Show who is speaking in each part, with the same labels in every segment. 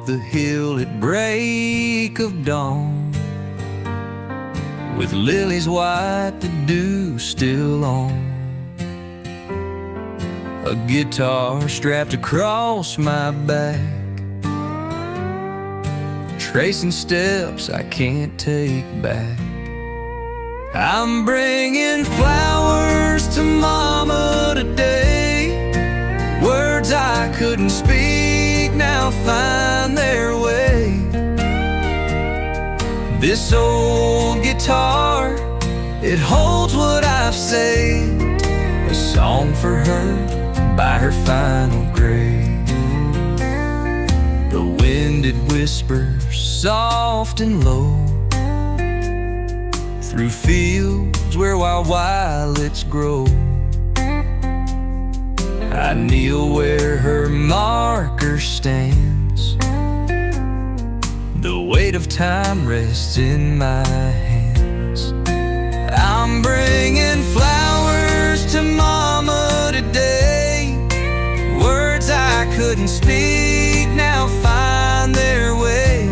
Speaker 1: the hill at break of dawn, with lilies white, the dew still on. A guitar strapped across my back, tracing steps I can't take back. I'm bringing flowers to Mama today. Words I couldn't speak now find their way. This old guitar, it holds what I've saved, a song for her by her final grave. The wind it whispers soft and low through fields where wild violets grow. I kneel where her marker stands. The weight of time rests in my hands. I'm bringing flowers to Mama today. Words I couldn't speak now find their way.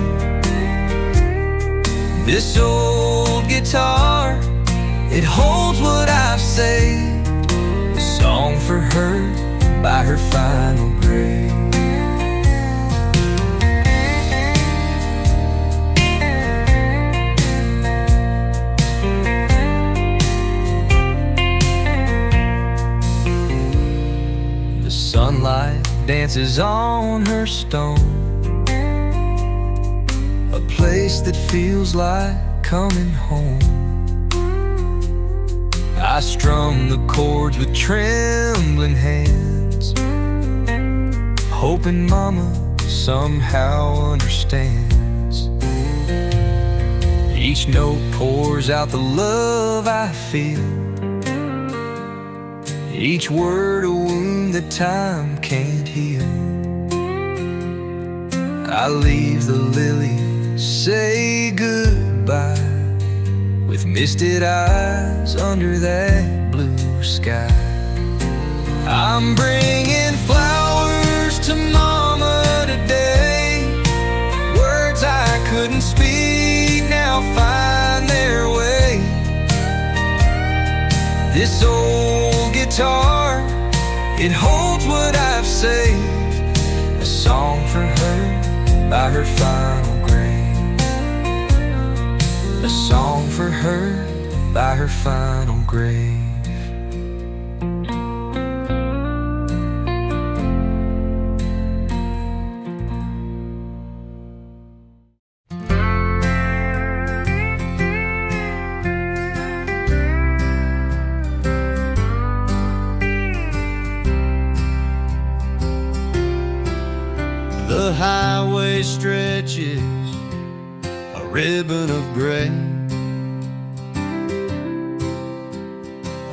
Speaker 1: This old guitar, it holds what I've saved, a song for her by her final grave. The sunlight dances on her stone, a place that feels like coming home. I strum the chords with trembling hands, hoping Mama somehow understands. Each note pours out the love I feel, each word a wound that time can't heal. I leave the lilies, say goodbye, with misted eyes under that blue sky. I'm bringing flowers to Mama today. Words I couldn't speak now find their way. This old guitar, it holds what I've saved, a song for her by her final grave, a song for her by her final grave. The highway stretches a ribbon of gray,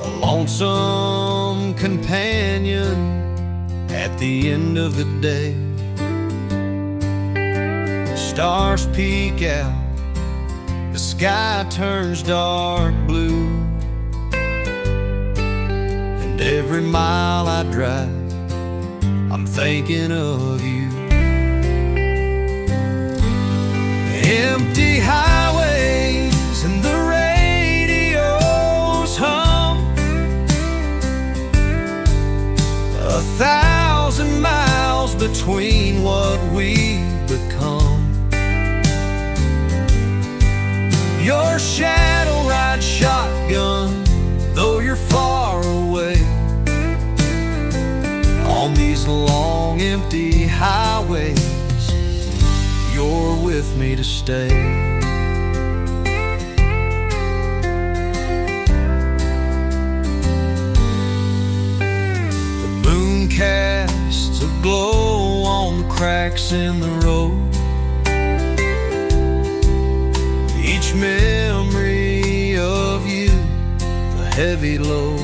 Speaker 1: a lonesome companion at the end of the day. Stars peek out, the sky turns dark blue, and every mile I drive, I'm thinking of you. Empty highways and the radios hum, 1,000 miles between what we've become. Your shadow ride shotgun, though you're far away, on these long empty highways, you're with me to stay. The moon casts a glow on the cracks in the road, each memory of you a heavy load.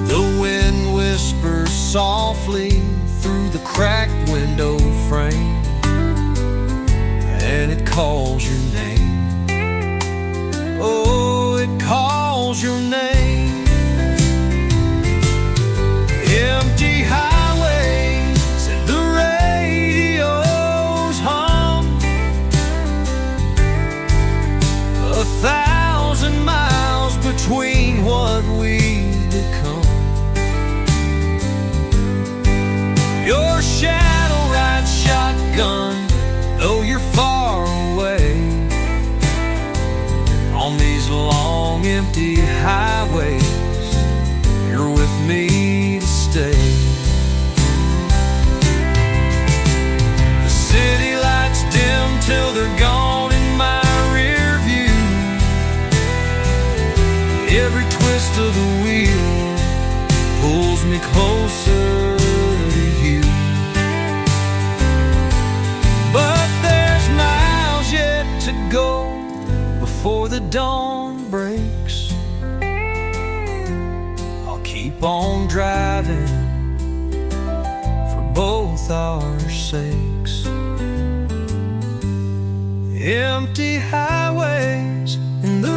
Speaker 1: The wind whispers softly through the cracked window frame, and it calls your name. Oh, it calls your name. Empty highways dawn breaks, I'll keep on driving for both our sakes. Empty highways and the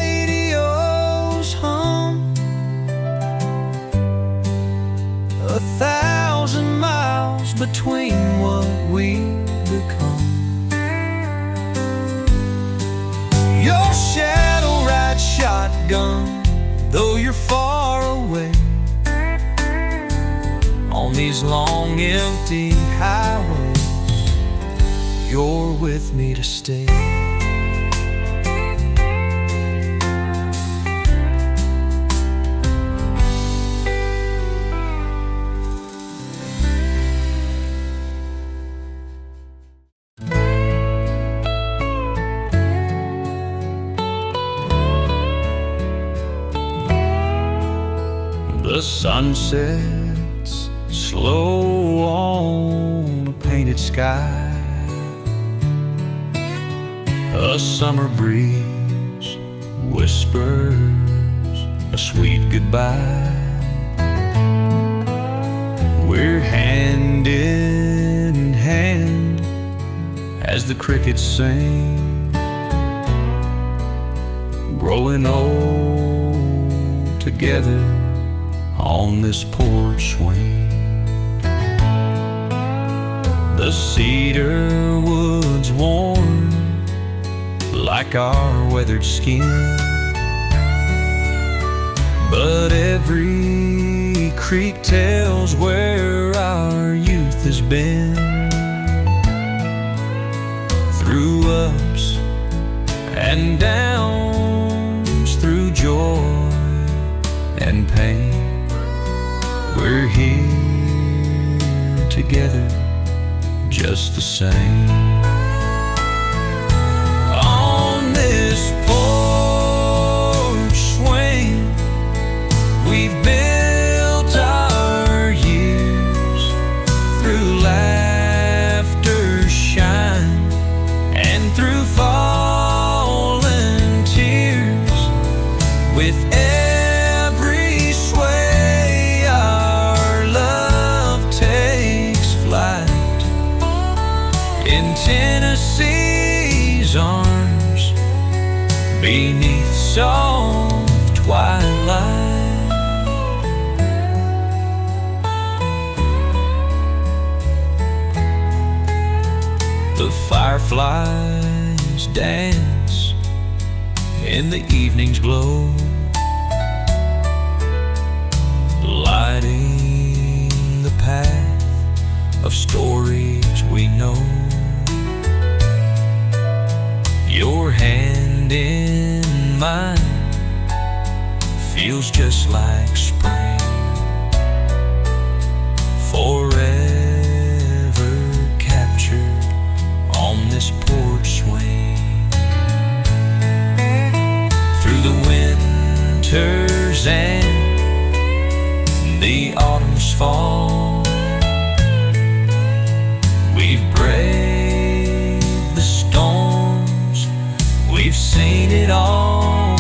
Speaker 1: radio's hum, 1,000 miles between what we become. Your shadow rides shotgun, though you're far away, on these long empty highways, you're with me to stay. The sun sets slow on a painted sky. A summer breeze whispers a sweet goodbye. We're hand in hand as the crickets sing, growing old together on this porch swing. The cedar woods warm like our weathered skin, but every creek tells where our youth has been. Through ups and downs, through joy and pain, we're here together just the same. On this porch swing, we've built our years through laughter, shine, and through fallen tears. With every sway, our love takes flight in Tennessee's arms, beneath soft twilight. The fireflies dance in the evening's glow, lighting the path of stories we know. Your hand in mine feels just like spring, forever captured on this porch swing. Through the winters and the autumn's fall, we've braved the storms, we've seen it all.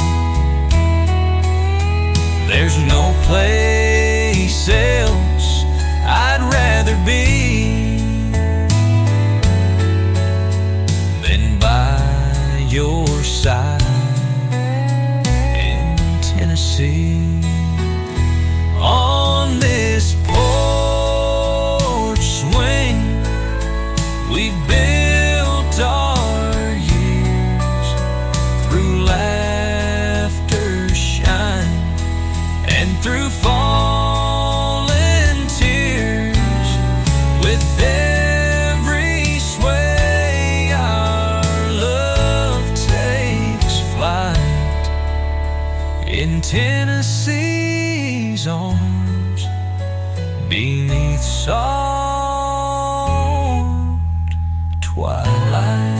Speaker 1: There's no place else I'd rather be than by your side in Tennessee. On this porch swing, we built our years through laughter, shine, and through fallen tears. With every sway, our love takes flight in Tennessee's arms, beneath soft twilight.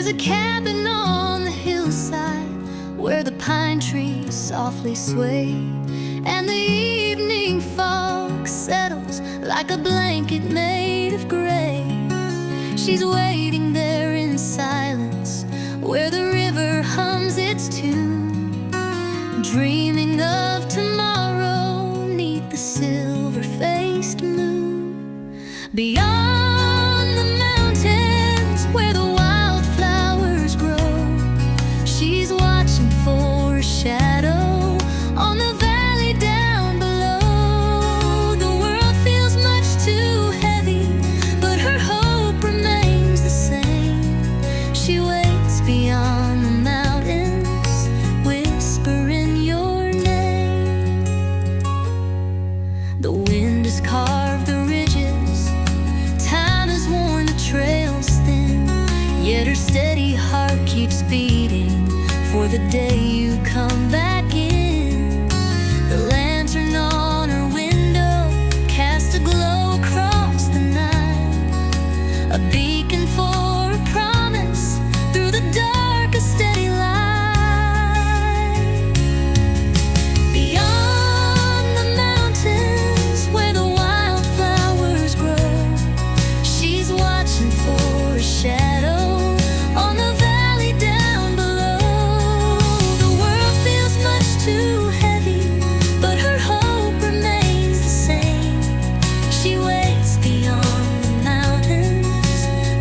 Speaker 2: There's a cabin on the hillside where the pine trees softly sway, and the evening fog settles like a blanket made of gray. She's waiting there in silence where the river hums its tune, dreaming of tomorrow 'neath the silver-faced moon. Beyond the mountains where the wildflowers grow, she's watching for a shadow on the valley down below. The world feels much too heavy, but her hope remains the same. She waits beyond the mountains, whispering your name. The wind has carved the ridges, time has worn the trails thin, yet her steady heart keeps beating for the day you come back in. The lantern on her window casts a glow across the night, a beacon for a promise through the darkest steady light. Beyond the mountains where the wildflowers grow, she's watching for a shadow on the valley down below. The world feels much too heavy, but her hope remains the same. She waits beyond the mountains,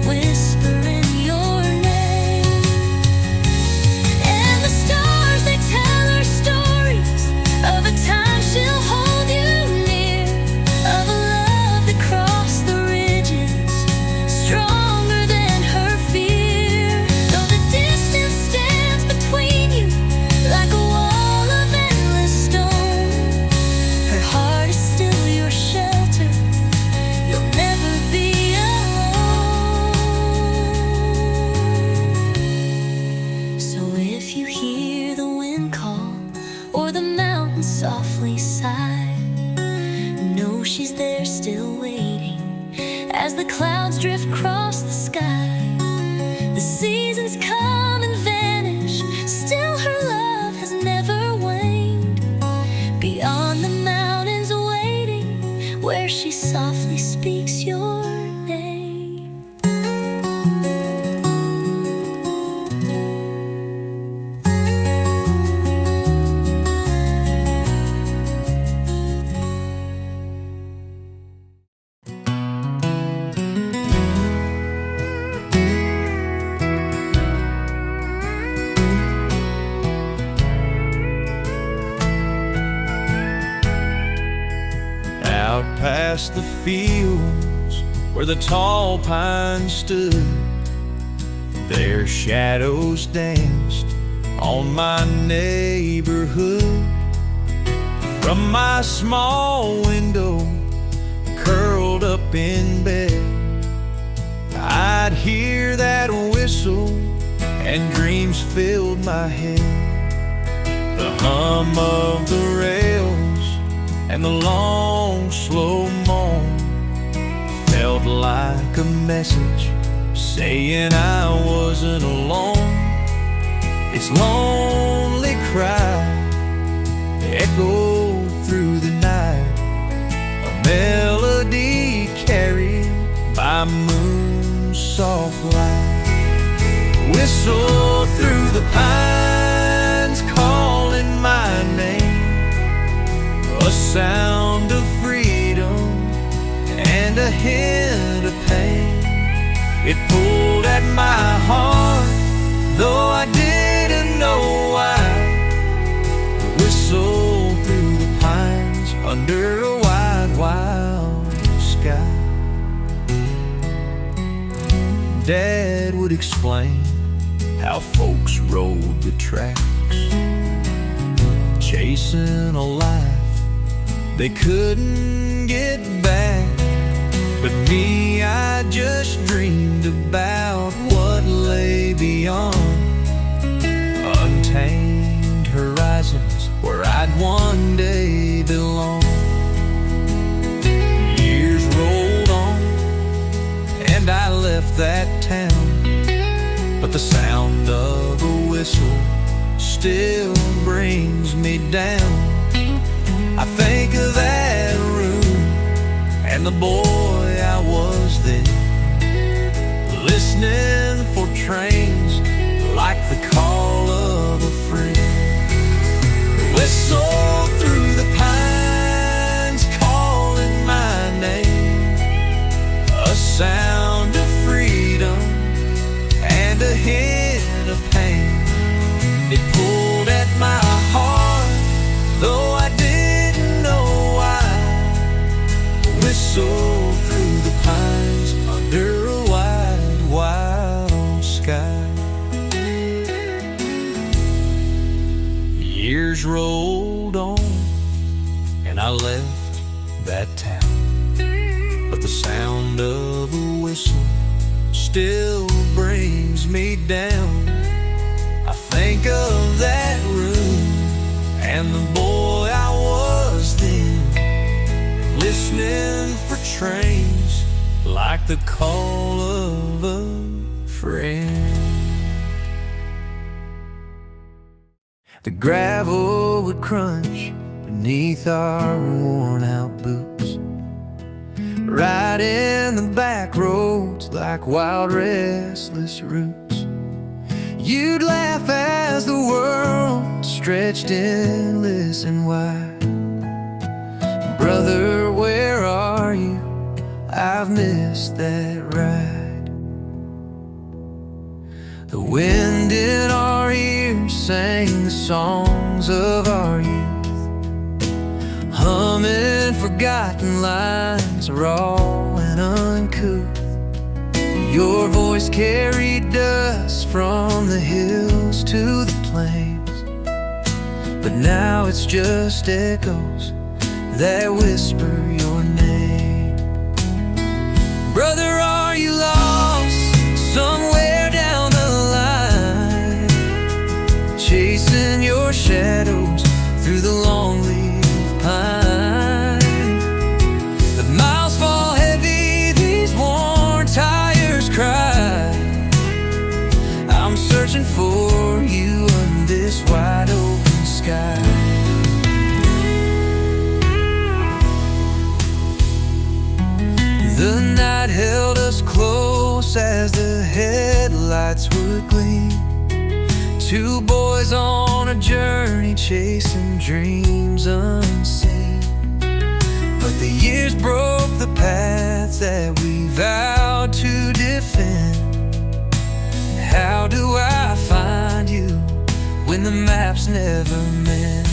Speaker 2: whispering your name. And the stars, they tell her stories of a time she'll hold you near, of a love that crossed the ridges, stronger than her fear. Though the distance stands between you like a wall of endless stone, her heart is still your shelter. You'll never be alone. So if you hear the wind call or the mountains softly sigh, know she's there still waiting as the clouds drift across the sky. The seasons come and vanish, still her love has never waned. Beyond the mountains waiting, where she softly speaks your name.
Speaker 1: Out past the fields where the tall pines stood, their shadows danced on my neighborhood. From my small window, curled up in bed, I'd hear that whistle and dreams filled my head. The hum of the rails and the long, slow moan felt like a message saying I wasn't alone. Its lonely cry echoed through the night, a melody carried by moon's soft light. Whistle through the pines, calling my name, a sound of freedom and a hint of pain. It pulled at my heart, though I didn't know why. The whistle through the pines under a wide, wild sky. Dad would explain how folks rode the tracks, chasing a life they couldn't get back. But me, I just dreamed about what lay beyond, untamed horizons where I'd one day belong. Years rolled on and I left that town, but the sound still brings me down. I think of that room and the boy I was then, listening for trains like the call of a friend. Whistle through the pines, calling my name, a sound of freedom and a hint of pain. It pulled at my heart, though I didn't know why. Whistle through the pines under a wide, wild sky. Years rolled on, and I left that town, but the sound of a whistle still brings me down. I think of that room and the boy I was then, listening for trains like the call of a friend. The gravel would crunch beneath our worn-out boots, riding the back roads like wild, restless roots. You'd laugh as the world stretched endless and wide. Brother, where are you? I've missed that ride. The wind in our ears sang the songs of our youth, humming forgotten lines, raw and uncouth. Your voice carried dust from the hills to the plains, but now it's just echoes that whisper your name. Brother, are you lost somewhere down the line, chasing your shadows through the long leaf pine? The miles fall heavy, these worn tires cry. I'm searching for you under this wide open sky. The night held us close as the headlights would gleam. Two boys on a journey chasing dreams unseen. But the years broke the paths that we vowed to defend. How do I find you when the maps never mend?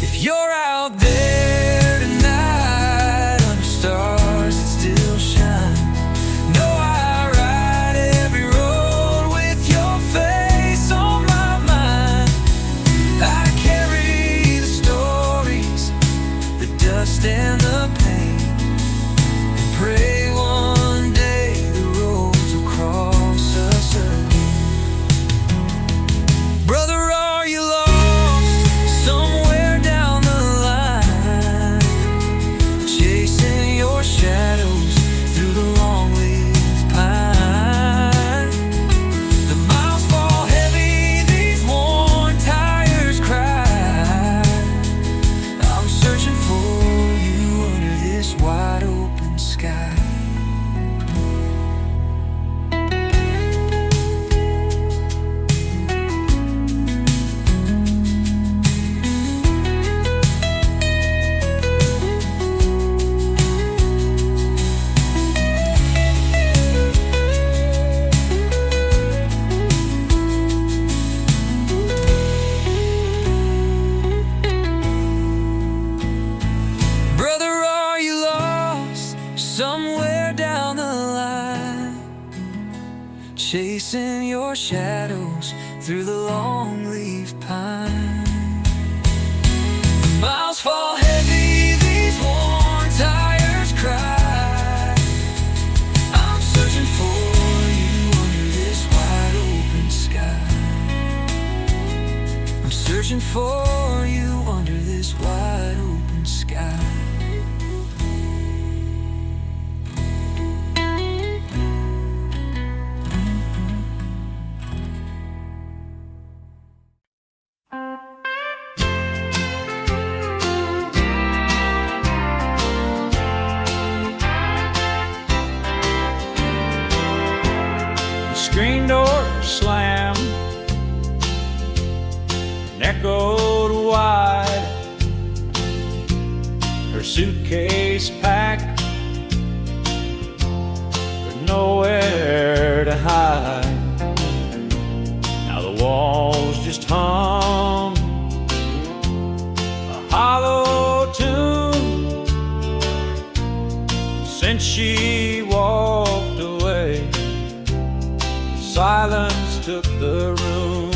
Speaker 1: If you're out there tonight under stars that still shine, know I ride every road with your face on my mind. I carry the stories, the dust and the pain, and pray one day the roads will cross us again. Brother, are you lost somewhere down the line, chasing your shadows through the long leaf pine? The miles fall heavy, these worn tires cry. I'm searching for you under this wide open sky. Brother, are you lost somewhere down the line, chasing your shadows through the long leaf pine? Miles fall heavy, these worn tires cry. I'm searching for you under this wide open sky. I'm searching for you under this wide open sky.
Speaker 3: screen door slammed and echoed wide. Her suitcase packed, but nowhere to hide. Now the walls just hum a hollow tune since she walked away. Silence took the room.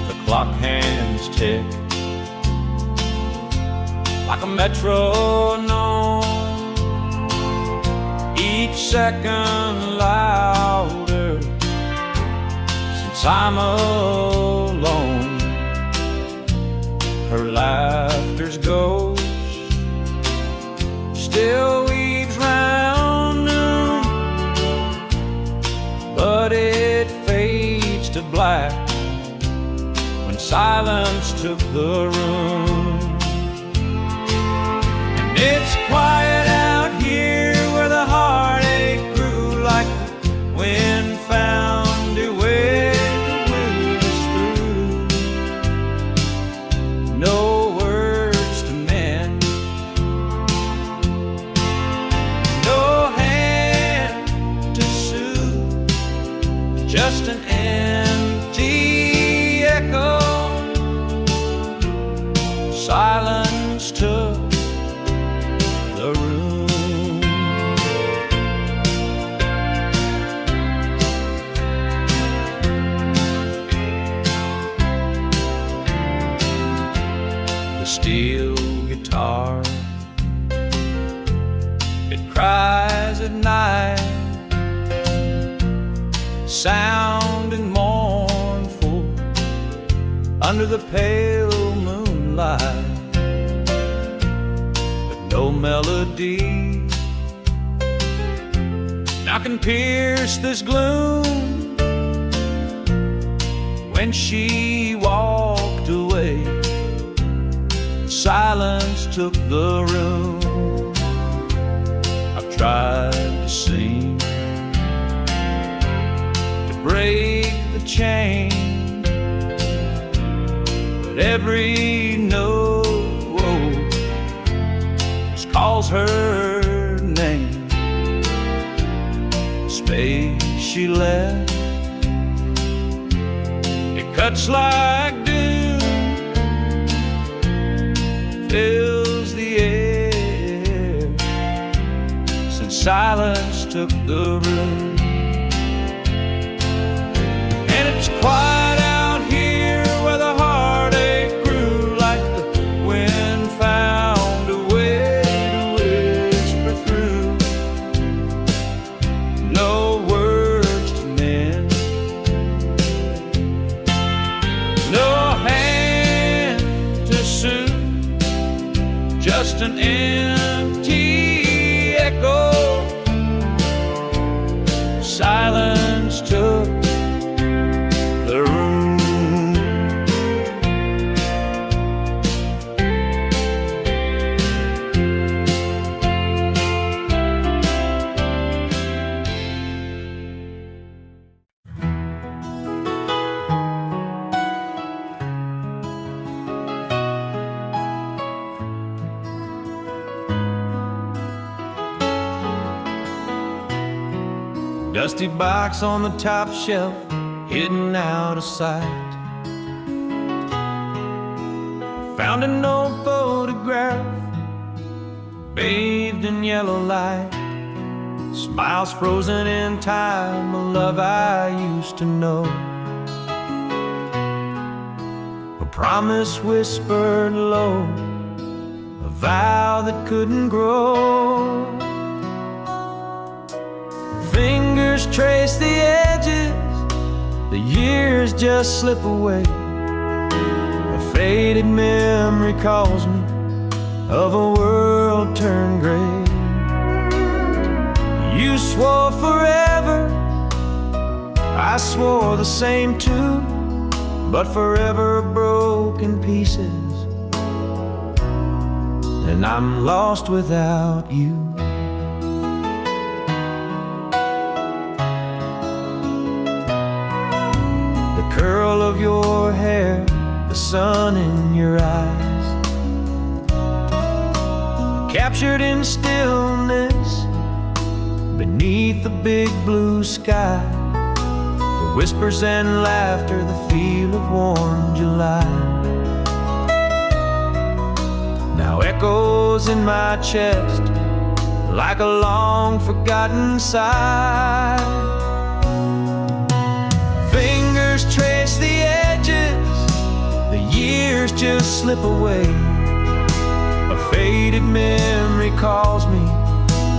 Speaker 3: The clock hands tick like a metronome, each second louder since I'm alone. Her laughter's ghost still weaves round noon, but it fades to black when silence took the room. And it's quiet out here where the heartache grew, like the wind found a way to whisper through. No words to mend, no hand to soothe, just an empty echo. Silence took the room. The steel guitar, it cries at night, sounding mournful under the pale moonlight. But no melody now can pierce this gloom. When she walked away, silence took the room. I've tried to sing, to break the chain, but every note just calls her name. The space she left, it cuts like doom, fills the air since silence took the room. And it's quiet out here where the heartache grew, like the wind found a way to whisper through. No words to mend, no hand to soothe, just an empty echo. Silence took the room. Dusty box on the top shelf, hidden out of sight. Found an old photograph, bathed in yellow light. Smiles frozen in time, a love I used to know. A promise whispered low, a vow that couldn't grow. Fingers trace the edges, the years just slip away. A faded memory calls me of a world turned gray. You swore forever, I swore the same too, but forever broke in pieces, and I'm lost without you. your hair, the sun in your eyes, captured in stillness beneath the big blue sky. The whispers and laughter, the feel of warm July, now echoes in my chest like a long forgotten sigh. Fingers trace the edges, the years just slip away. A faded memory calls me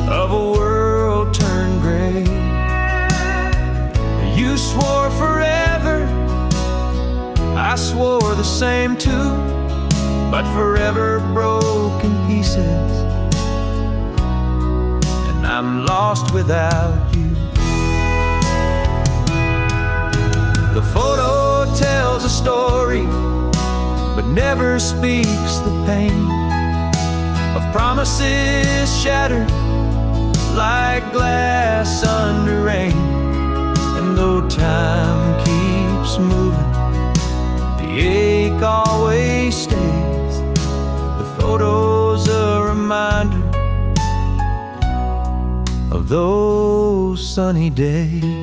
Speaker 3: of a world turned gray. You swore forever, I swore the same too, but forever broke in pieces, and I'm lost without you. The photo tells a story, but never speaks the pain of promises shattered like glass under rain. And though time keeps moving, the ache always stays. The photo's a reminder of those sunny days.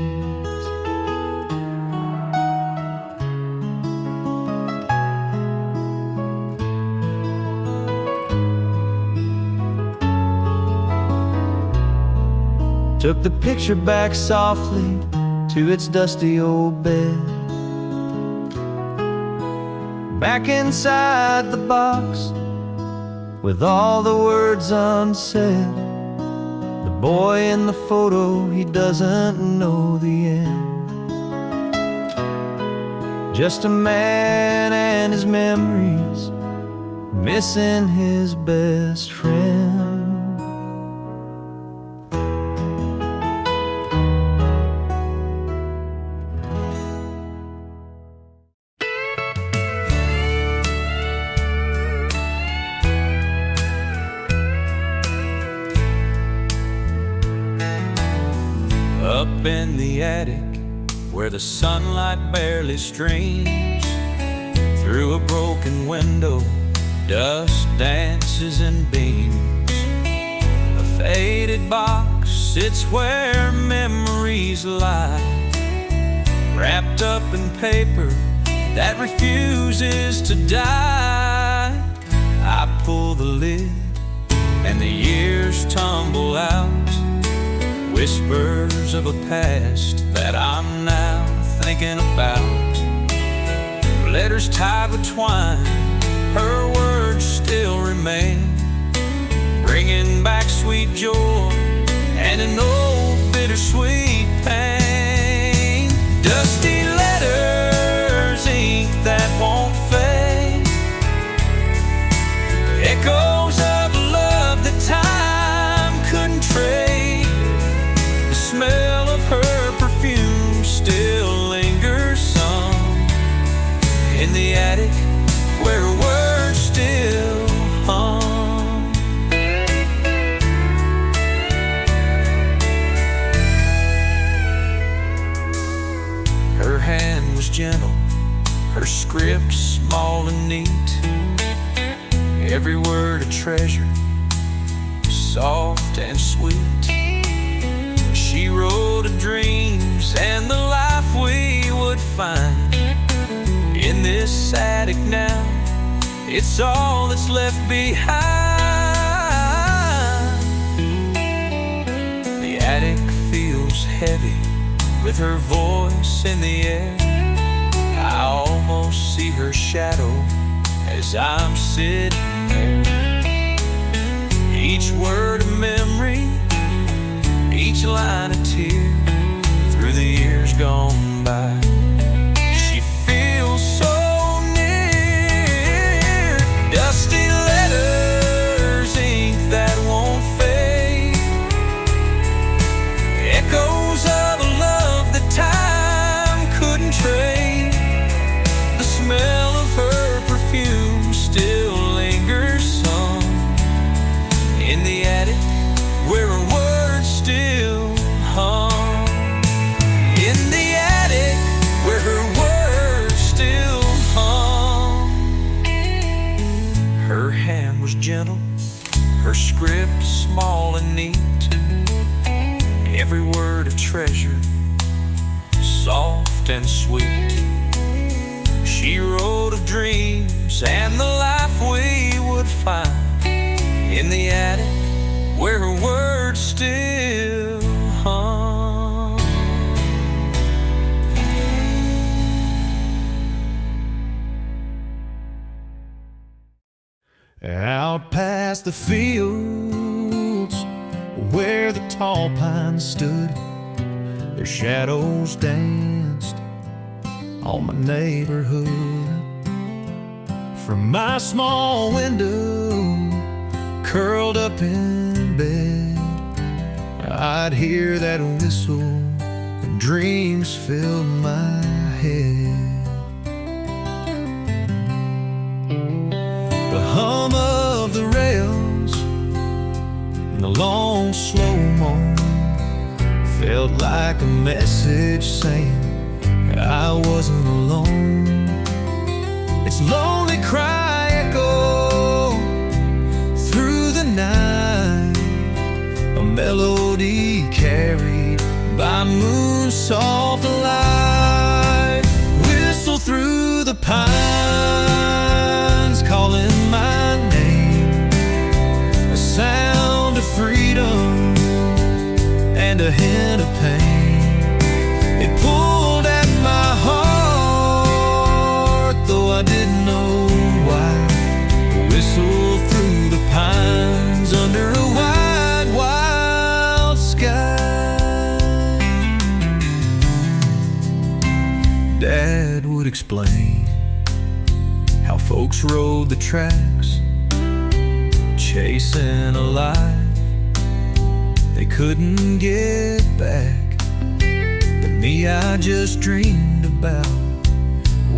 Speaker 3: Took the picture back softly to its dusty old bed. Back inside the box with all the words unsaid. The boy in the photo, he doesn't know the end. Just a man and his memories, missing his best friend.
Speaker 1: Up in the attic, where the sunlight barely streams through a broken window, dust dances in beams. A faded box sits where memories lie, wrapped up in paper that refuses to die. I pull the lid and the years tumble out, whispers of a past that I'm now thinking about. Letters tied with twine, her words still remain, bringing back sweet joy and an old bittersweet pain. Dusty letters, ink that won't fade, echoes of love that time couldn't trade. The smell of her perfume still lingers some in the attic where words still hum. Her hand was gentle, her script small and neat, every word a treasure, soft and sweet. She wrote of dreams and the life we would find in this attic now. It's all that's left behind. The attic feels heavy with her voice in the air. I almost see her shadow as I'm sitting there. Each word a memory, each line a tear through the years gone by. She feels so near. Dusty letters, ink that won't fade, echoes of a love that time couldn't trade. The smell of her perfume still lingers some in the attic where her words still hum. In the attic treasure, soft and sweet. She wrote of dreams and the life we would find in the attic where her words still hum.
Speaker 3: Out past the fields where the tall pines stood, their shadows danced on my neighborhood. From my small window, curled up in bed, I'd hear that whistle and dreams filled my head. The hum of the rails and the long slow-mo felt like a message saying I wasn't alone. Its lonely cry echoed through the night, a melody carried by moon's soft light. Whistle through the pines, calling my name, a sound of freedom and a hint of pain. It pulled at my heart, though I didn't know why. A whistle through the pines under a wide, wild sky. Dad would explain how folks rode the tracks, chasing a life they couldn't get back. But me, I just dreamed about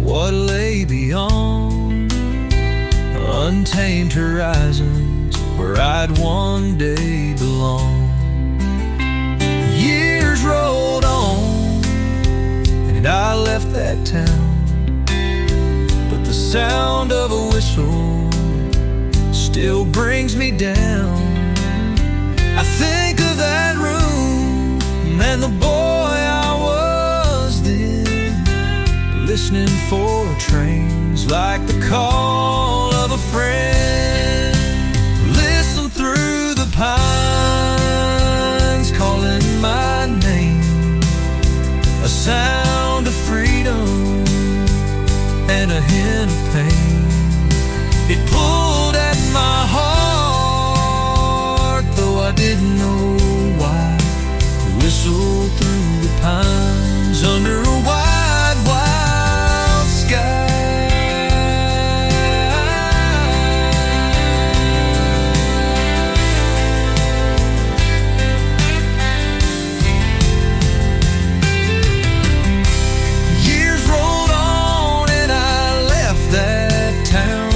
Speaker 3: what lay beyond, untamed horizons where I'd one day belong. Years rolled on and I left that town, but the sound of a whistle still brings me down. I think of that room and the boy I was then, listening for trains like the call of a friend. Listen through the pines, calling my name, a sound of freedom and a hint of pain. It pulled at my heart, though I didn't know why. Whistle through the pines under a wide, wild sky. Years rolled on and I left that town,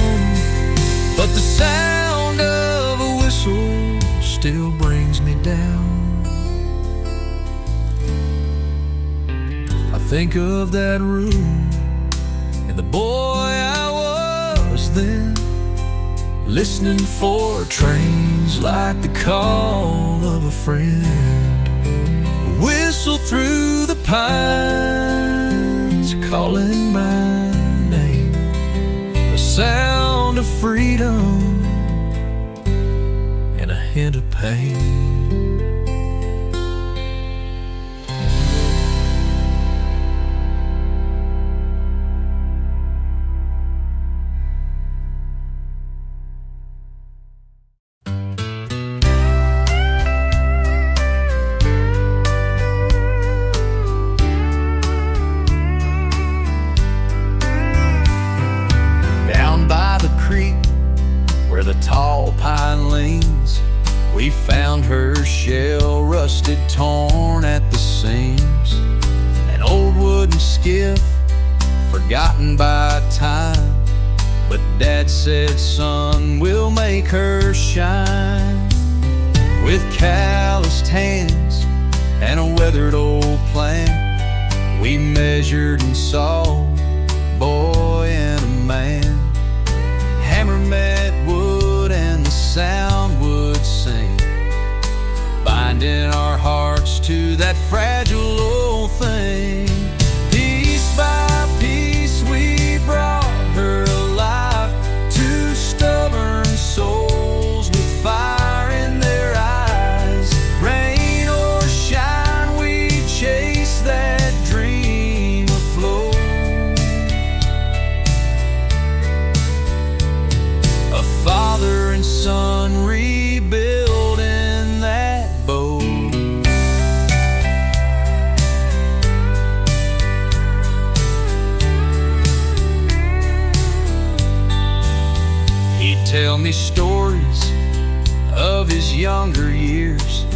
Speaker 3: but the sound of a whistle still brings me down. I think of that room and the boy I was then, listening for trains like the call of a friend. Whistle through the pines, calling my name, the sound of freedom and a hint of pain. Where the tall pine leans, we found her shell rusted, torn at the seams. An old wooden skiff, forgotten by time, but Dad said, son, we'll make her shine. With calloused hands and a weathered old plant, we measured and saw a boy and a man. Hammer met wood and the sound would sing, binding our hearts
Speaker 1: to that fragile old thing. Piece by piece we brought her alive. Two stubborn souls with fire in their eyes. Rain or shine, we chase that dream afloat. A father and son rebuilding that boat. He'd tell me stories of his younger years,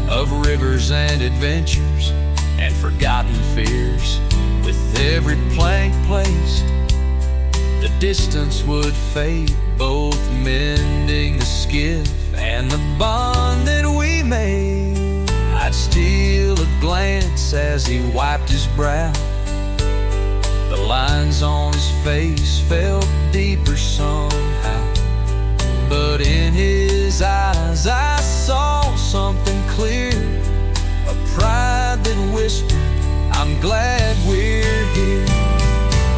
Speaker 1: of rivers and adventures and forgotten fears. With every plank placed, the distance would fade, both mending the skiff and the bond that we made. I'd steal a glance as he wiped his brow. The lines on his face felt deeper somehow, but in his eyes I saw something clear, a pride that whispered, I'm glad we're here.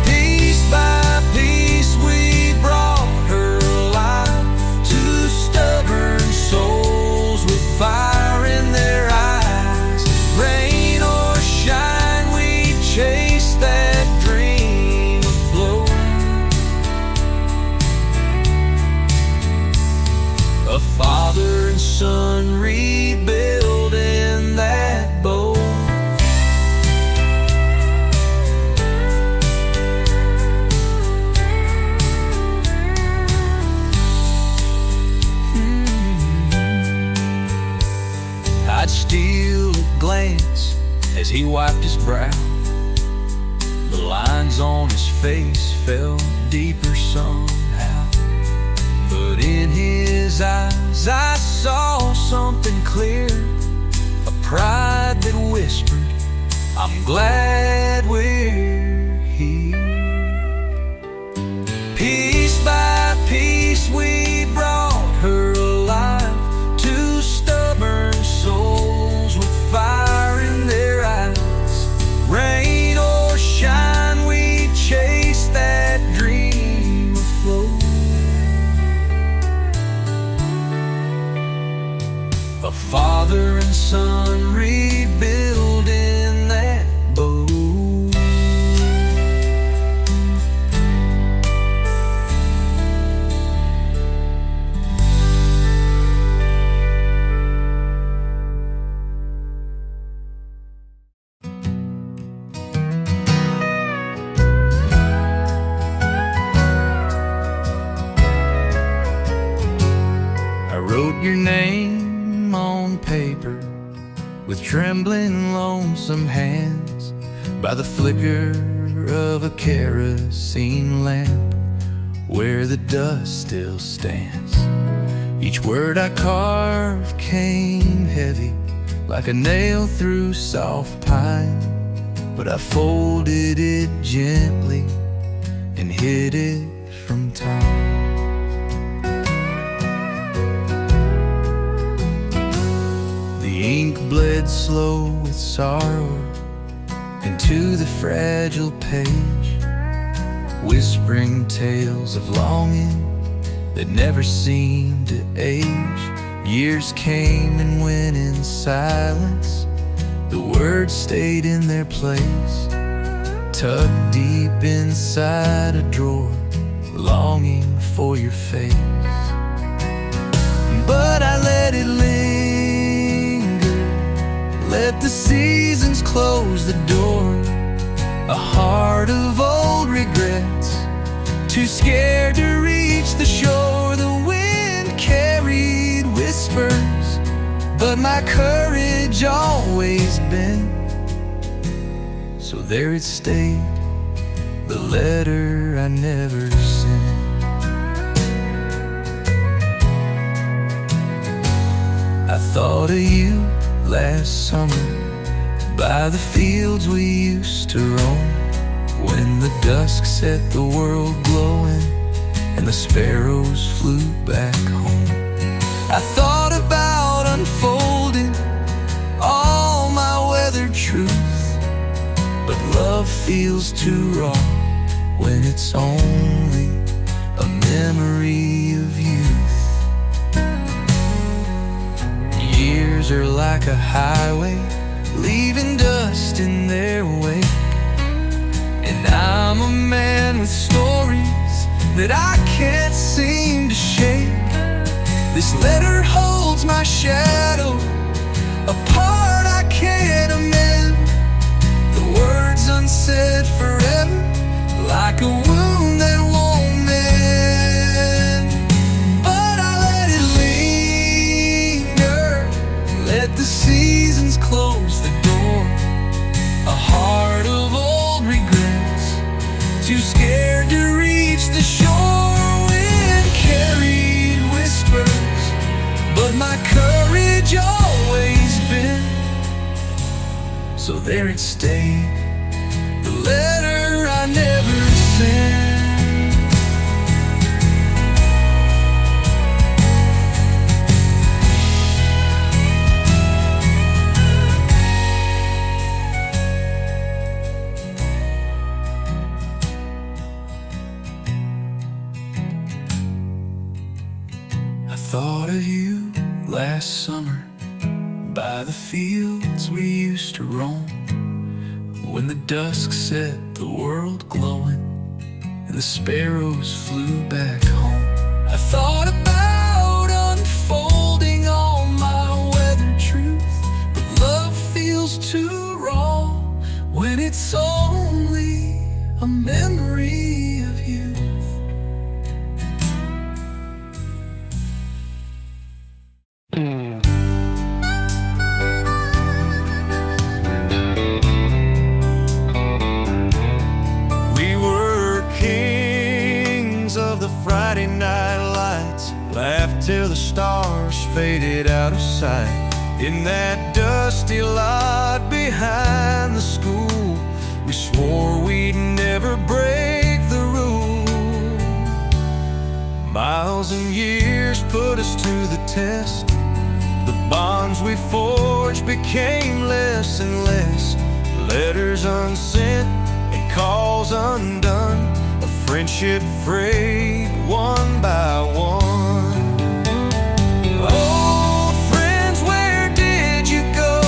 Speaker 1: Piece by piece we brought her alive. Two stubborn souls with fire in their eyes. Rain or shine, we chased that dream afloat. A father and son rebuilding that boat. I'd steal a glance as he wiped his brow. The lines on his face felt deeper somehow, but in his eyes I saw something clear, a pride that whispered, I'm glad we're here. Piece by piece we brought her alive. Two stubborn souls with fire in their eyes. Rain or shine, we chased that dream afloat. A father and son rebuilding that boat. I wrote your name on paper with trembling, lonesome hands by the flicker of a kerosene lamp where the dust still stands. Each word I carved came heavy like a nail through soft pine, but I folded it gently and hid it from time. The ink bled slow with sorrow into the fragile page, whispering tales of longing that never seemed to age. Years came and went in silence. The words stayed in their place, tucked deep inside a drawer, longing for your face. But I let it linger, let the seasons close the door. A heart of old regrets, too scared to reach the shore. The wind carried whispers, but my courage always bent. So there it stayed, the letter I never sent. I thought of you last summer by the fields we used to roam, when the dusk set the world glowing and the sparrows flew back home. I thought about unfolding all feels too raw when it's only a memory of youth. Years are like a highway, leaving dust in their wake. And I'm a man with stories that I can't seem to shake. This letter holds my shadow, a part I can't amend. The words unsaid forever, like a wound that won't mend. But I let it linger, let the seasons close the door. A heart of old regrets, too scared to reach the shore. Wind carried whispers, but my courage always bent. So there it stayed, the letter I never sent. I thought of you last summer by the fields we used to roam, when the dusk set the world glowing and the sparrows flew back home. I thought about unfolding all my weathered truth, but love feels too raw when it's only a memory of you.
Speaker 3: Friday night lights, laughed till the stars faded out of sight. In that dusty lot behind the school, we swore we'd never break the rule. Miles and years put us to the test. The bonds we forged became less and less. Letters unsent and calls undone, friendship frayed one by one. Old friends, where did you go?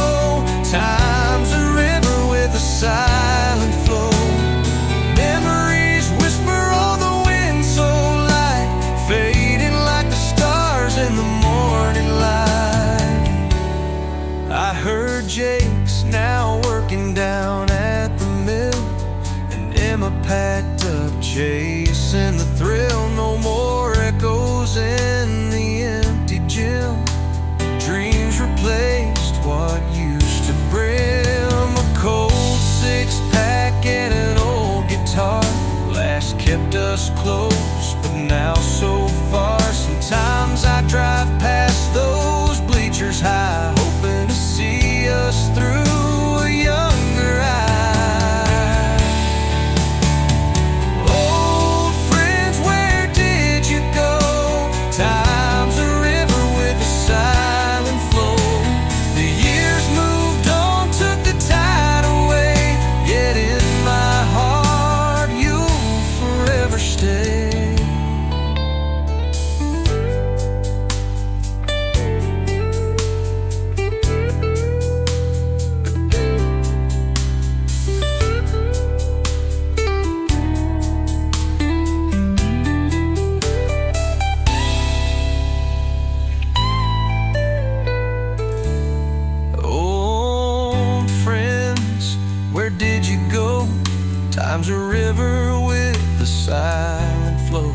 Speaker 3: Time's a river with a silent flow. Memories whisper on the wind so light, fading like the stars in the morning light. I heard Jake's now working down at the mill, and Emma packed up chasing the thrill. No more echoes in the empty gym. Dreams replaced what used to brim. A cold six-pack and an old guitar last kept us close, but now so far. Sometimes I drive past those bleachers high, hoping to see us through a younger eye. Time's a river with a silent flow. The years moved on, took the tide away, yet in my heart you'll forever stay. Time's a river with a silent flow.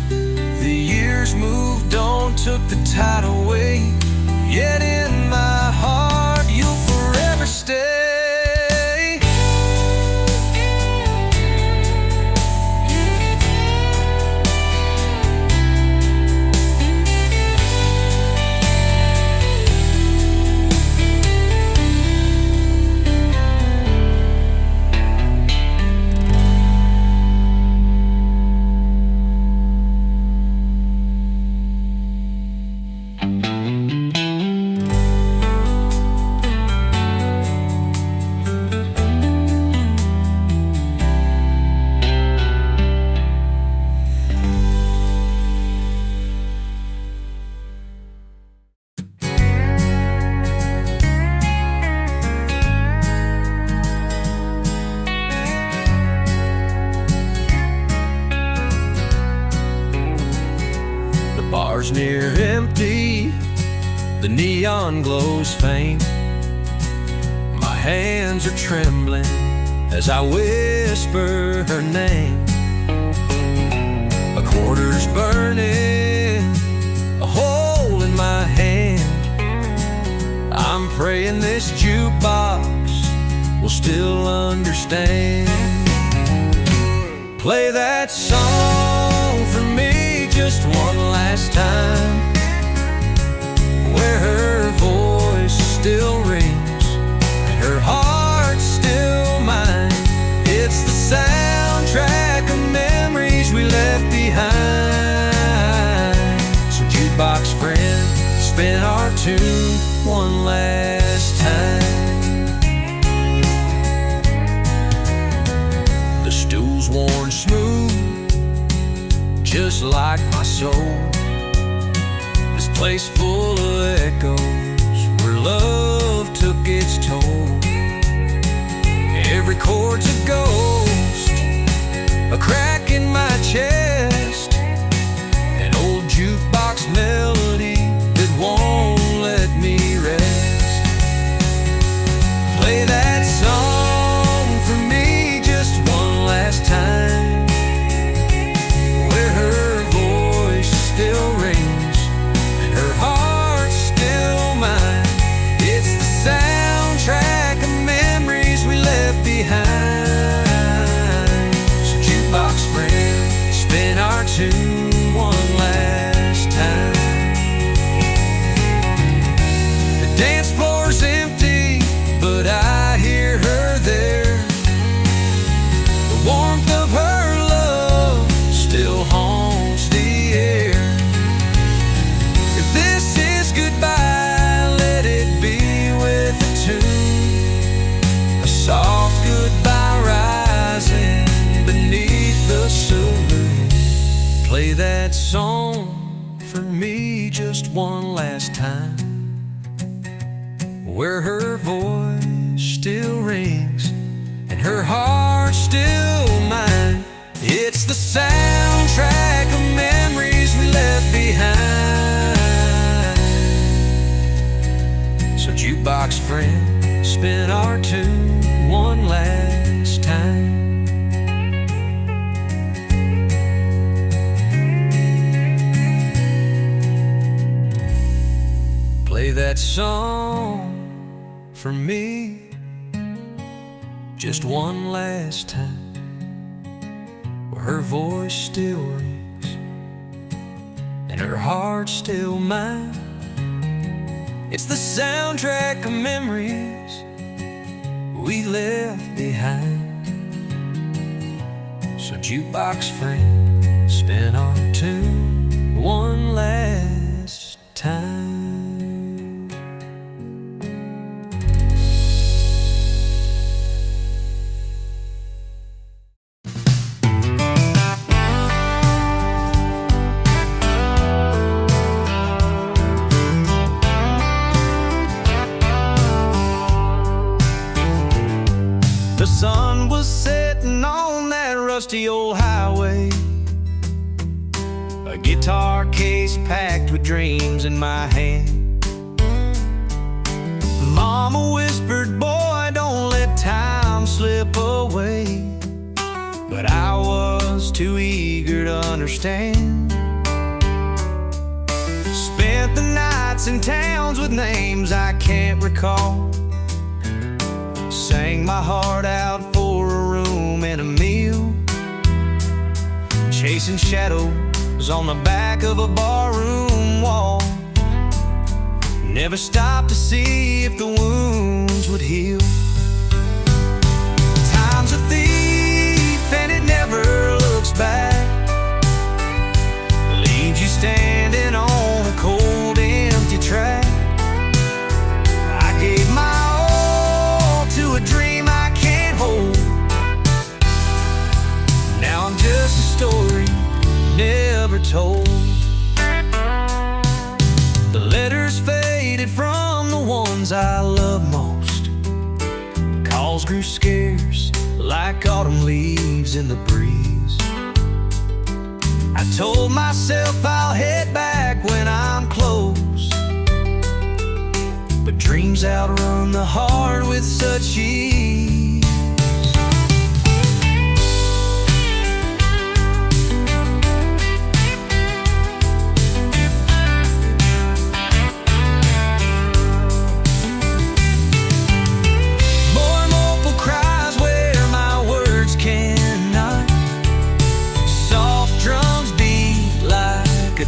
Speaker 3: The years moved on, took the tide away, yet in my heart you'll forever stay. near empty, the neon glows faint. My hands are trembling as I whisper her name. A quarter's burning, a hole in my hand. I'm praying this jukebox will still understand. Play that song for me just one last time, where her voice still rings and her heart still mine. It's the soundtrack of memories we left behind. So jukebox friend, spin our tune one last time. The stool's worn smooth, just like my soul. This place full of echoes, where love took its toll. Every chord's a ghost, a crack in my chest, an old jukebox melody that won't let me rest. Play that song for me just one last time, where her voice still rings and her heart still mine. It's the soundtrack of memories we left behind. So jukebox friend, spin our tune one last time. The dance floor's empty, but I hear her there. The warmth of her love still haunts the air. If this is goodbye, let it be with a tune, a soft goodbye rising beneath the saloon. Play that song for me just one last time, where her voice still rings and her heart still mine. It's the soundtrack of memories we left behind. So jukebox friend, spin our tune one last time. Play that song for me just one last time, where her voice still rings and her heart still mine. It's the soundtrack of memories we left behind. So jukebox friend, spin our tune one last time. The sun was setting on that rusty old highway, a guitar case packed with dreams in my hand. Mama whispered, boy, don't let time slip away, but I was too eager to understand. Spent the nights in towns with names I can't recall, sang my heart out for a room and a meal, chasing shadows on the back of a barroom wall. Never stopped to see if the wounds would heal. Time's a thief and it never looks back, leaves you standing on a cold, empty track. I gave my all to a dream I can't hold. Now I'm just a story never told. The letters faded from the ones I love most. Calls grew scarce like autumn leaves in the breeze. I
Speaker 1: I told myself I'll head back when I'm close, but dreams outrun the heart with such ease.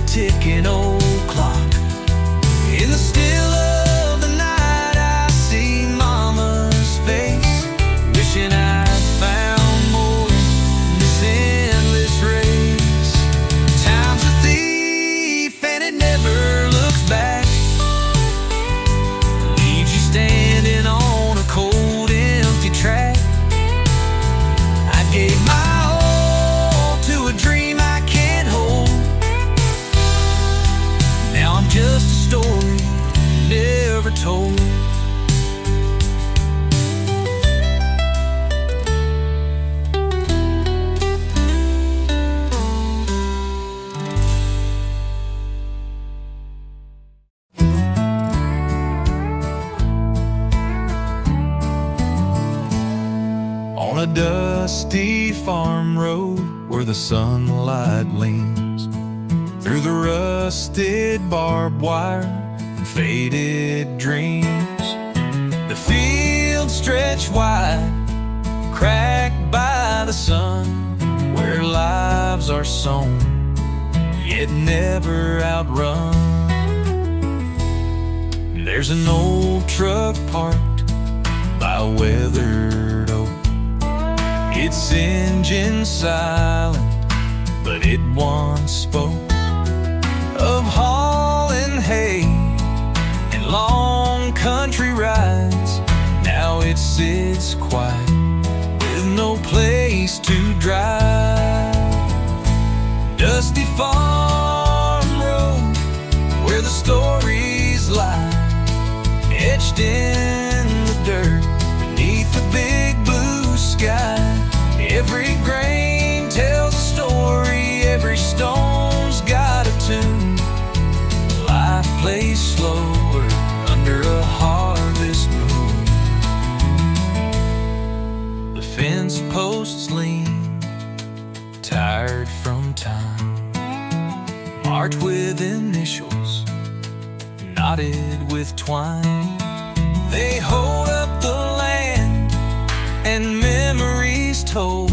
Speaker 1: Ticking old clock. In the still of the night, I see Mama's face, wishing I'd found more in this endless race. Time's a thief and it never looks back, leaves you standing on a cold, empty track. I gave my all to a dream I can't hold. Now I'm just a story never told. On a dusty farm road where the sunlight leans through the rusted barbed wire and faded dreams, the fields stretch wide, cracked by the sun, where lives are sown, yet never outrun. There's an old truck parked by a weathered oak, its engine silent, but it once spoke of hauling hay and long country rides. Now it sits quiet with no place to drive. Dusty farm road where the stories lie, etched in the dirt beneath the big blue sky. Every grain tells a story, every stone's got a tune. Life plays slower under a harvest moon. The fence posts lean, tired from time, marked with initials, knotted with twine. They hold up the land and memories told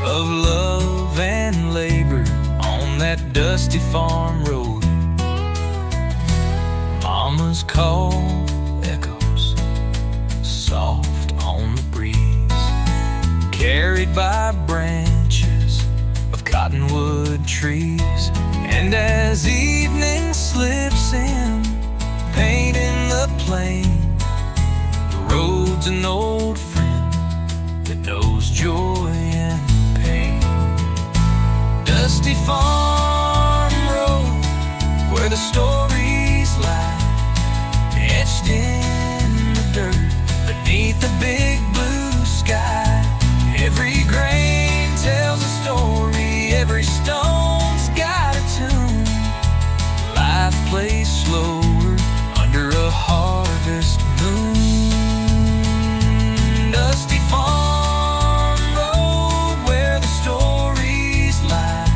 Speaker 1: of love and labor on that dusty farm road. Mama's call echoes soft on the breeze, carried by branches of cottonwood trees. And as evening slips in, painting the plain, the road's an old friend that knows joy and pain. Dusty farm road where the stories lie, etched in the dirt beneath the big blue sky. Every grain tells a story, every stone's got a tune. Life plays slower under a harvest moon. Dusty farm road where the stories lie,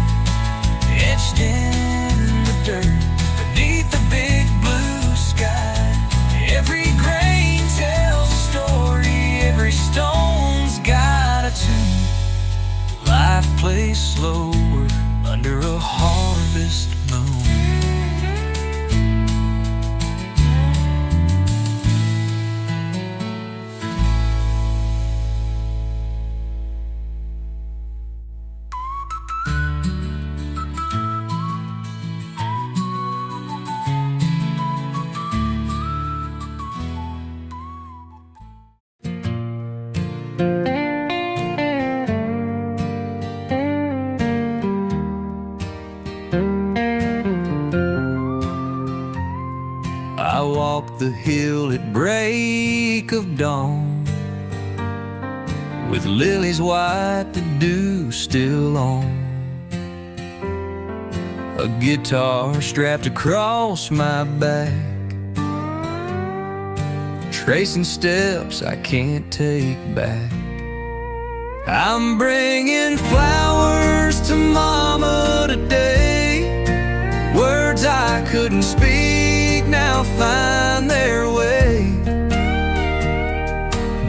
Speaker 1: etched in the dirt beneath the big blue sky. Every grain tells a story, every stone's got a tune. Life plays slower under a harvest moon. I walk the hill at break of dawn, with lilies white, the dew still on. a guitar strapped across my back, tracing steps I can't take back. I'm bringing flowers to Mama today. Words I couldn't speak now find their way.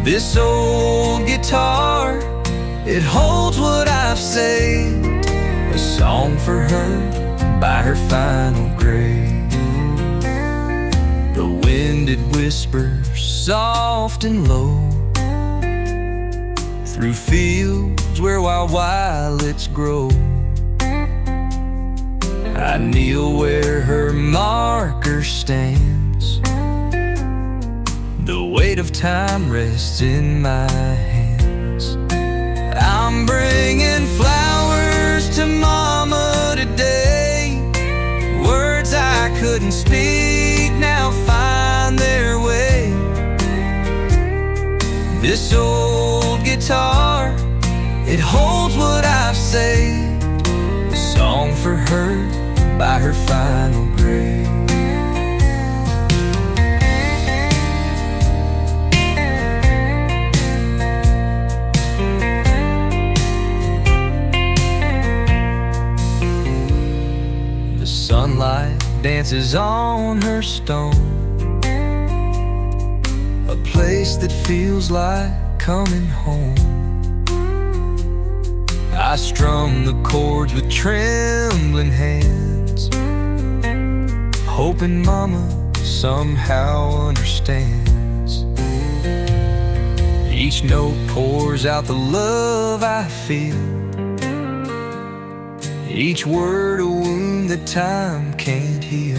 Speaker 1: This old guitar, it holds what I've saved, a song for her by her final grave. The wind it whispers soft and low through fields where wild violets grow. I kneel where her marker stands. The weight of time rests in my hands. I'm bringing flowers to Mama today. Words I couldn't speak now find their way. This old guitar, it holds what I've saved, a song for her by her final grave. The sunlight dances on her stone, a place that feels like coming home. I strum the chords with trembling hands, hoping Mama somehow understands. Each note pours out the love I feel, each word a wound that time can't heal.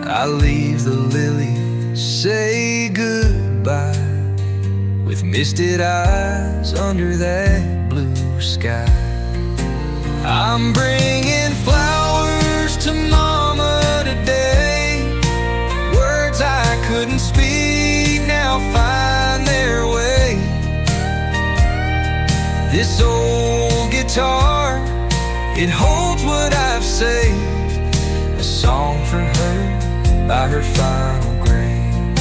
Speaker 1: I leave the lilies, say goodbye, with misted eyes under that blue sky. I'm bringing flowers to Mama today. Words I couldn't speak now find their way. This old guitar, it holds what I've saved, a song for her by her final grave,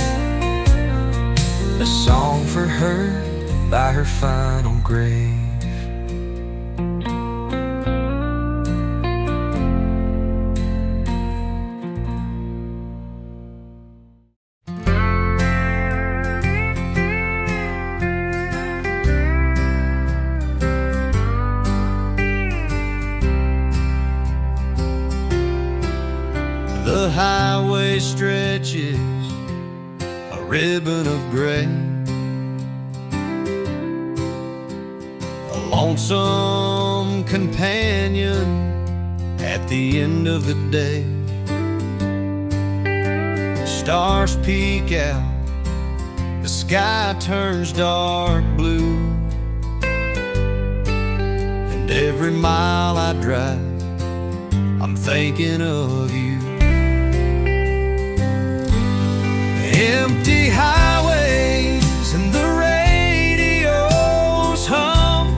Speaker 1: a song for her by her final grave.
Speaker 3: The highway stretches a ribbon of gray, a lonesome companion at the end of the day. Stars peek out, the sky turns dark blue, and every mile I drive, I'm thinking of you. Empty highways and the radios hum,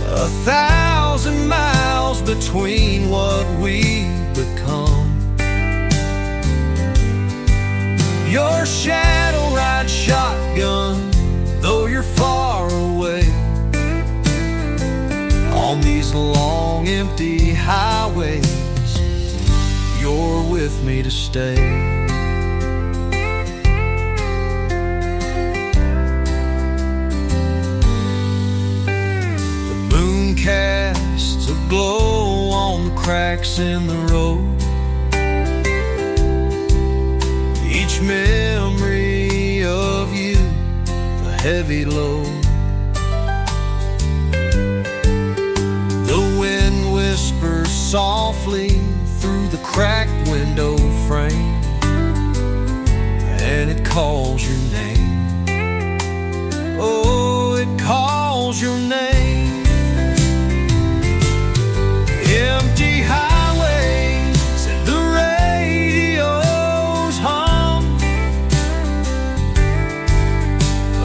Speaker 3: 1,000 miles between what we've become. Your shadow rides shotgun, though you're far away, on these long empty highways. You're with me to stay. The moon casts a glow on the cracks in the road. Each memory of you, a heavy load. The wind whispers softly through the cracked window frame, and it calls your name. Oh, it calls your name. Empty highways and the radios hum,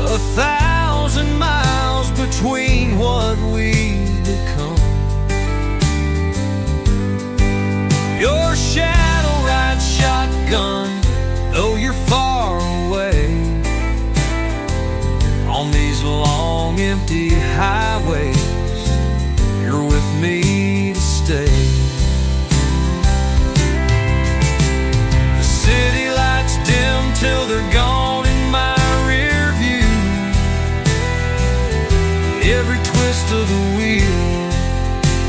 Speaker 3: 1,000 miles between what we
Speaker 1: twist of the wheel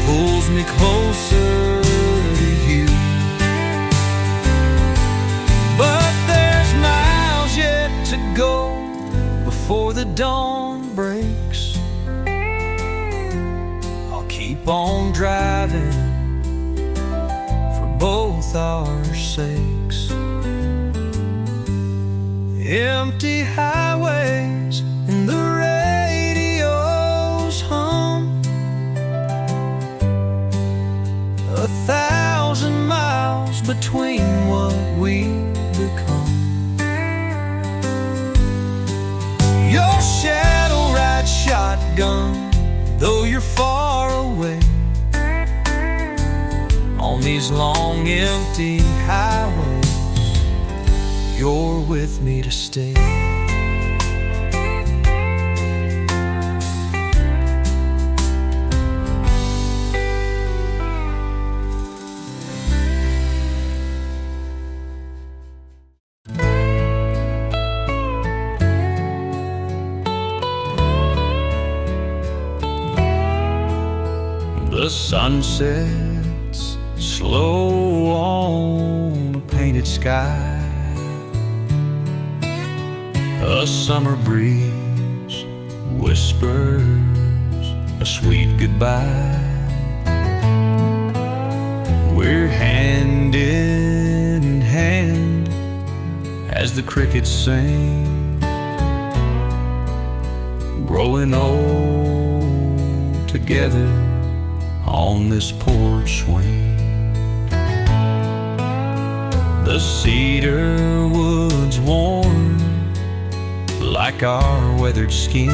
Speaker 1: pulls me closer to you. But there's miles yet to go before the dawn breaks. I'll keep on driving for both our sakes. Empty highways and the radio's hum, 1,000 miles between what we've become. Your shadow rides shotgun, though you're far away. On these long empty highways, you're with me to stay. The sun sets slow on a painted sky. A summer breeze whispers a sweet goodbye. We're hand in hand as the crickets sing, growing old together on this porch swing. The cedar woods warm like our weathered skin,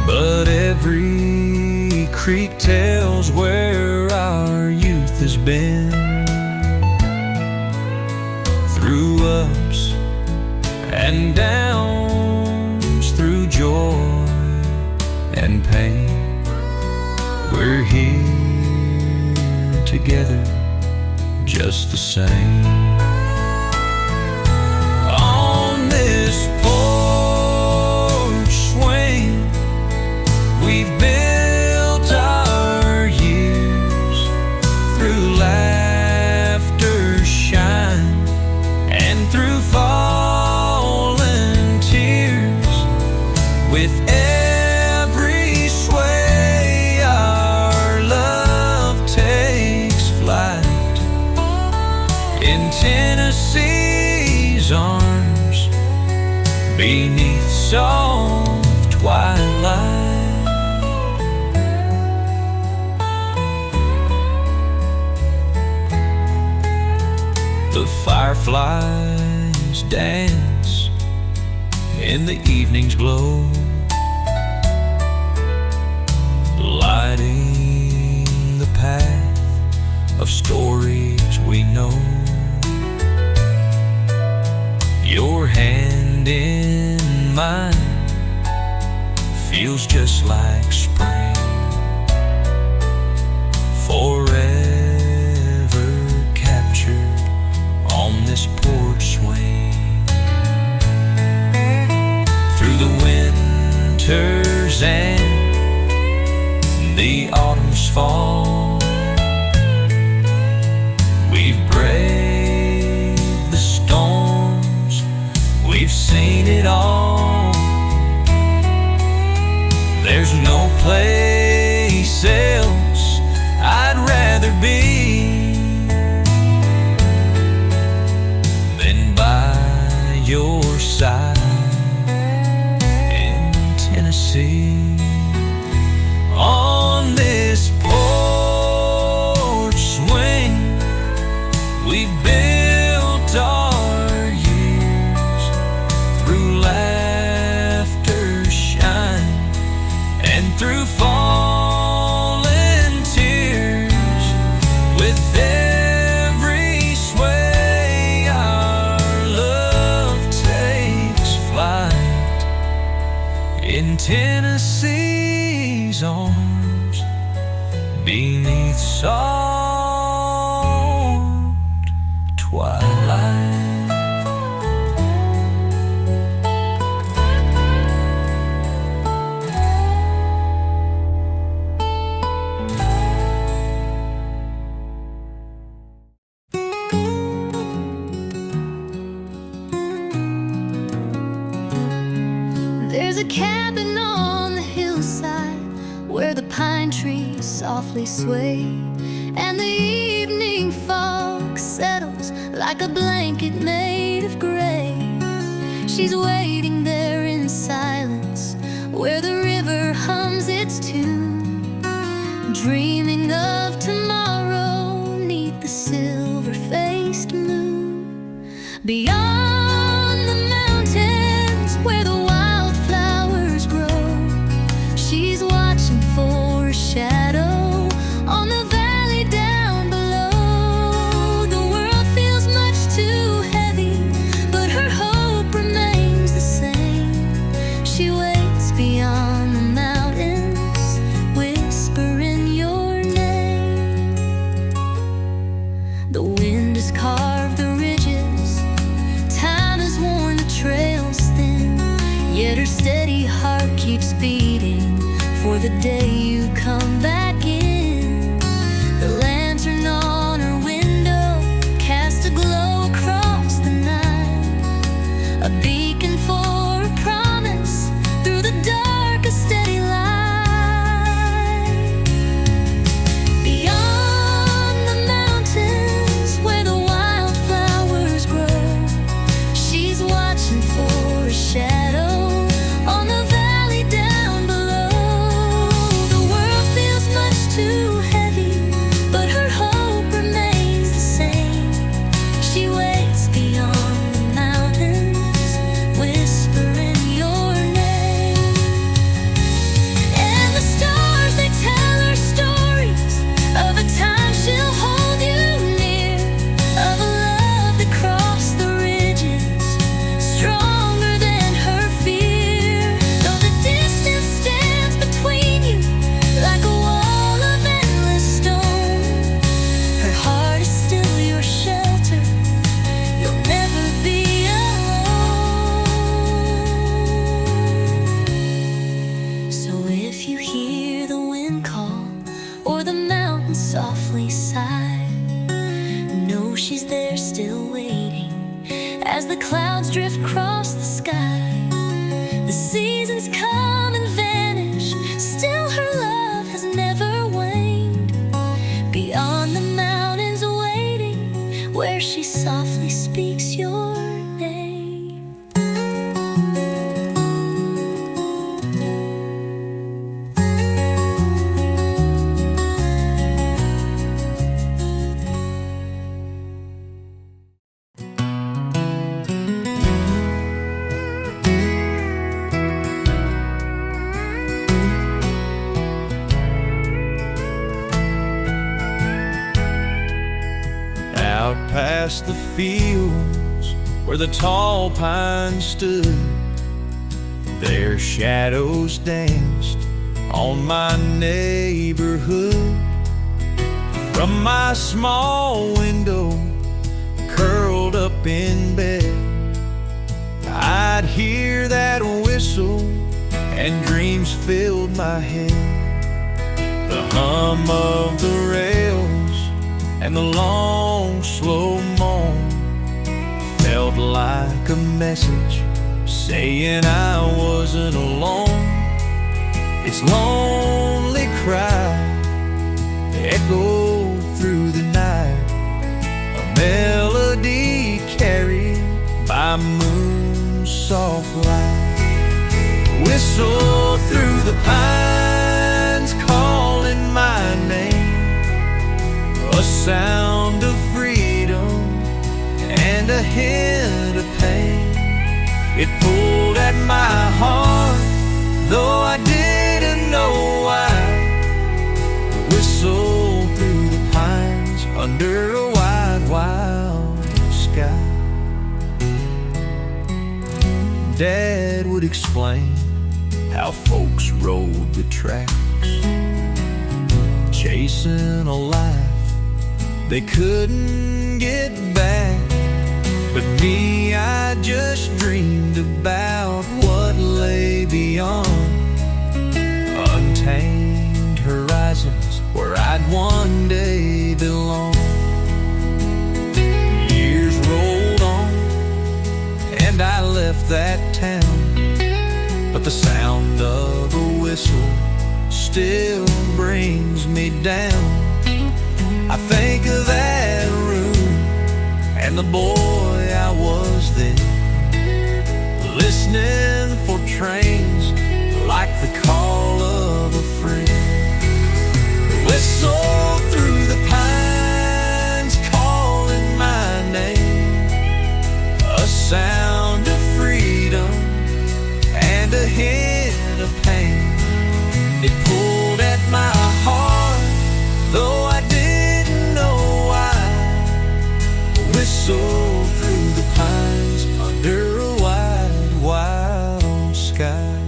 Speaker 1: but every creek tells where our youth has been. Through ups and downs, through joy and pain, we're here together just the same. On this porch swing, we've built our years through laughter, shine, and through fallen tears. With every sway, our love takes flight in Tennessee's arms, beneath soft twilight. The fireflies dance in the evening's glow, lighting the path of stories we know. Your hand in mine feels just like spring, forever captured on this porch swing. Through the winters and the autumn's fall, we've braved the storms, we've seen it all. There's no place else I'd rather be than by your side in Tennessee. On this porch swing, we've built our years through laughter, shine, and through fallen tears. With every sway, our love takes flight in Tennessee's arms, beneath soft
Speaker 2: a cabin on the hillside where the pine trees softly sway, and the evening fog settles like a blanket made of gray. She's waiting there in silence where the river hums its tune, dreaming of tomorrow 'neath the silver-faced moon. Beyond the mountains where the wildflowers grow, she's watching for a shadow on the valley down below. The world feels much too heavy, but her hope remains the same. She waits beyond the mountains, whispering your name. The wind has carved the ridges, time has worn the trails thin, yet her steady heart keeps beating for the day you come back in. The lantern on her window casts a glow across the night, a beacon for a promise through the dark, a steady light. Beyond the mountains where the wildflowers grow, she's watching for a shadow on the valley down below. The world feels much too heavy, but her hope remains the same. She waits beyond the mountains, whispering your name. And the stars, they tell her stories of a time she'll hold you near, of a love that crossed the ridges, stronger than her fear. Though the distance stands between you like a wall of endless stone, her heart is still your shelter. You'll never be alone. So if you hear the wind call or the mountains softly sigh, know she's there still waiting as the clouds drift across the sky. The seasons come and vanish, still her love has never waned. Beyond the mountains waiting, where she softly speaks your name.
Speaker 3: Out past the fields where the tall pines stood, their shadows danced on my neighborhood. From my small window, curled up in bed, I'd hear that whistle and dreams filled my head. The hum of the rails and the long, slow moan felt like a message saying I wasn't alone. Its lonely cry echoed through the night, a melody carried by moon's soft light. Whistle through the pines, calling my name, a sound of freedom and a hint of pain. It pulled at my heart, though I didn't know why. Whistle through the pines under a wide, wild sky. Dad would explain how folks rode the tracks, chasing a life they couldn't get back. But me, I just dreamed about what lay beyond, untamed horizons where I'd one day belong. Years rolled on and I left that town, but
Speaker 1: but the sound of a whistle still brings me down. I think of that room and the boy I was then, listening for trains like the call of a friend. Whistle through the pines, calling my name, a sound of freedom and a hint of pain. It pulled at my heart, though I didn't know why. Whistle through the pines under a wide, wild sky.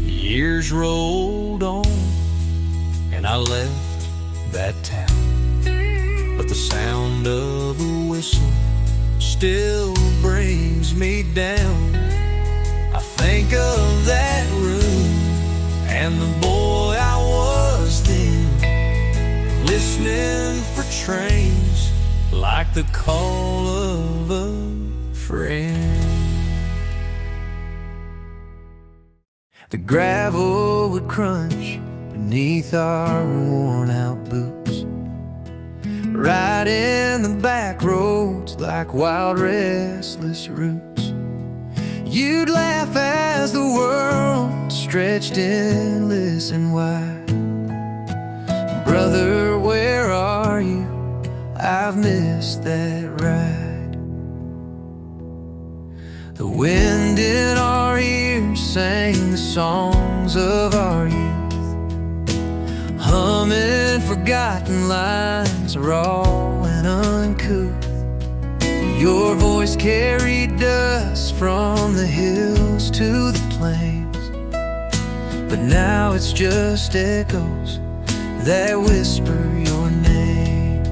Speaker 1: Years rolled on, and I left that town, but the sound of a whistle still brings me down. I think of that room and the boy I was then, listening for trains like the call of a friend. The gravel would crunch beneath our worn-out boots, riding the back roads like wild, restless roots. You'd laugh as the world stretched endless and wide. Brother, where are you? I've missed that ride. The wind in our ears sang the songs of our youth, humming forgotten lines, raw and uncouth. Your voice carried dust from the hills to the plains, but now it's just echoes that whisper your name.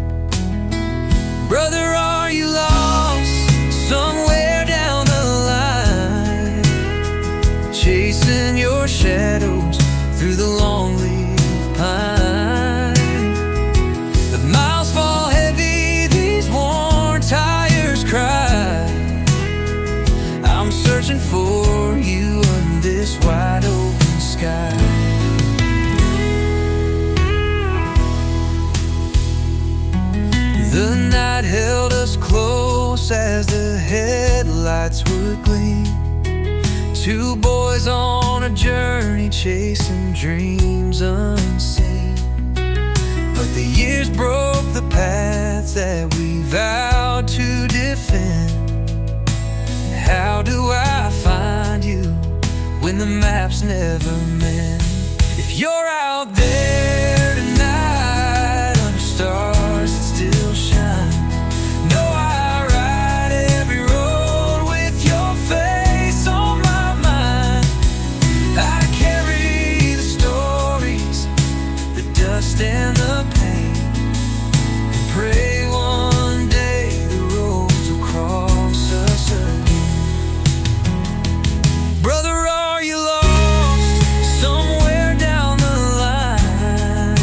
Speaker 1: Brother, are you lost somewhere down the line, chasing your shadows through the long leaf pine? The miles fall heavy, these worn tires cry. I'm searching for you under this wide open sky. The night held us close as the headlights would gleam. Two boys on a journey chasing dreams unseen. But the years broke the paths that we vowed to defend. How do I find you when the maps never mend? If you're out there tonight under stars that still shine, know I ride every road with your face on my mind. I carry the stories, the dust and the pain, and pray one day the roads will cross us again. Brother, are you lost somewhere down the line,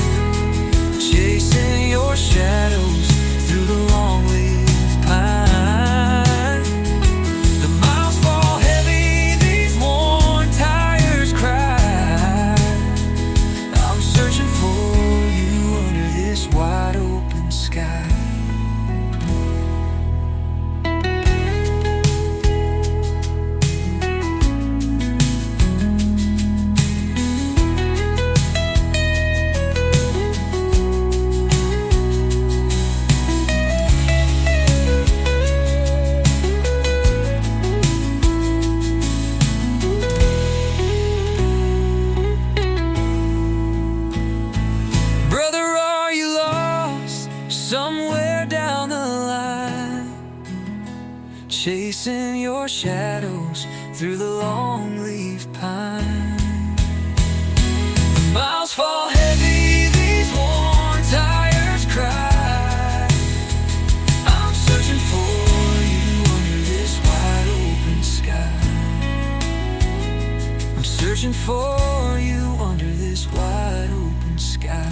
Speaker 1: chasing your shadows through the long leaf pine? The miles fall heavy, these worn tires cry. I'm searching for you under this wide open sky. Brother, are you lost somewhere down the line, chasing your shadows through the long leaf pine? The miles fall heavy, these worn tires cry. I'm searching for you under this wide open sky. I'm searching for you under this wide open sky.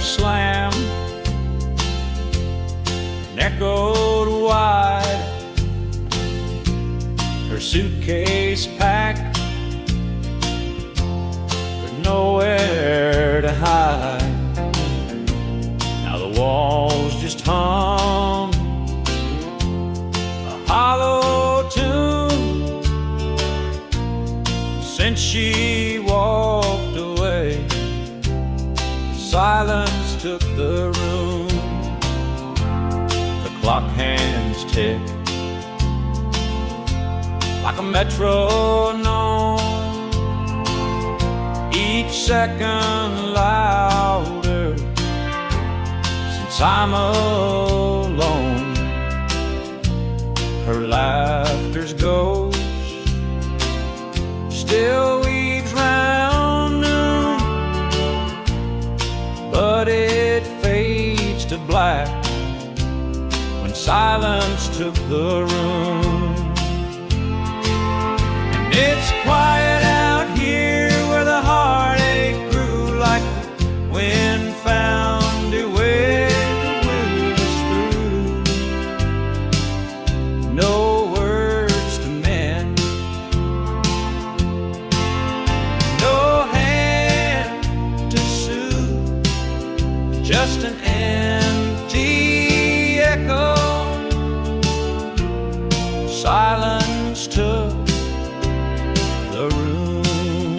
Speaker 3: slam and echoed wide. Her suitcase packed, but nowhere to hide. Now the walls just hung a hollow tune since she walked away. Silence took the room. The clock hands tick like a metronome, each second louder since I'm alone. Her laughter's ghost still weaves round noon, but it fades to black when silence took the room. And it's quiet out here where the heartache grew, like the wind found a way to whisper through. No words to mend, no hand to soothe, just an empty echo. Silence took the room.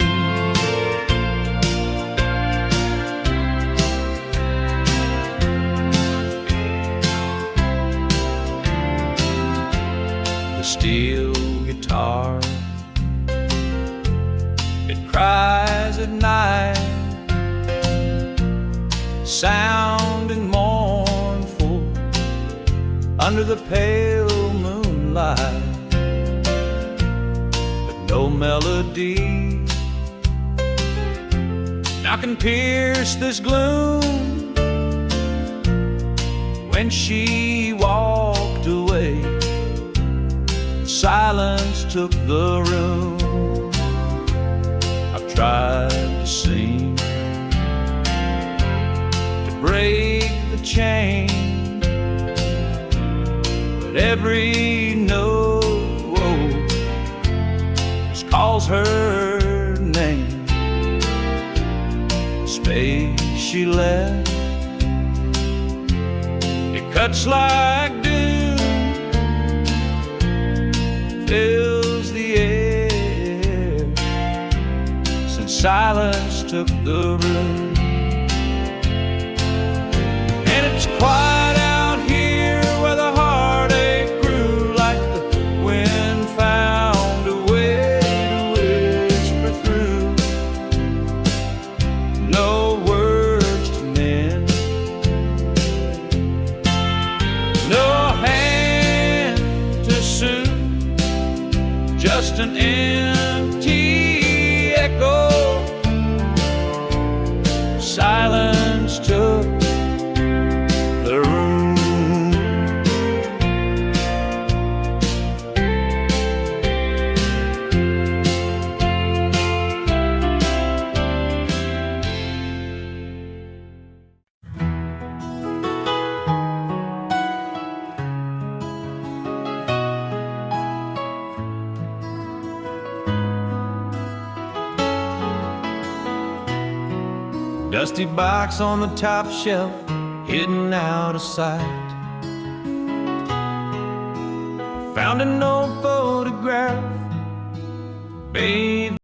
Speaker 3: The steel guitar, it cries at night, sounding mournful under the pale moonlight. But no melody now can pierce this gloom. When she walked away, silence took the room. I've tried to sing, to break the chain, but every note just calls her name. The space she left, it cuts like doom, fills the air since silence took the room. And it's quiet out here where the heartache grew, like the wind found a way to whisper through. No words to mend, no hand to soothe, just an empty echo. Silence took the room. Dusty box on the top shelf, hidden out of sight. Found an old photograph, bathed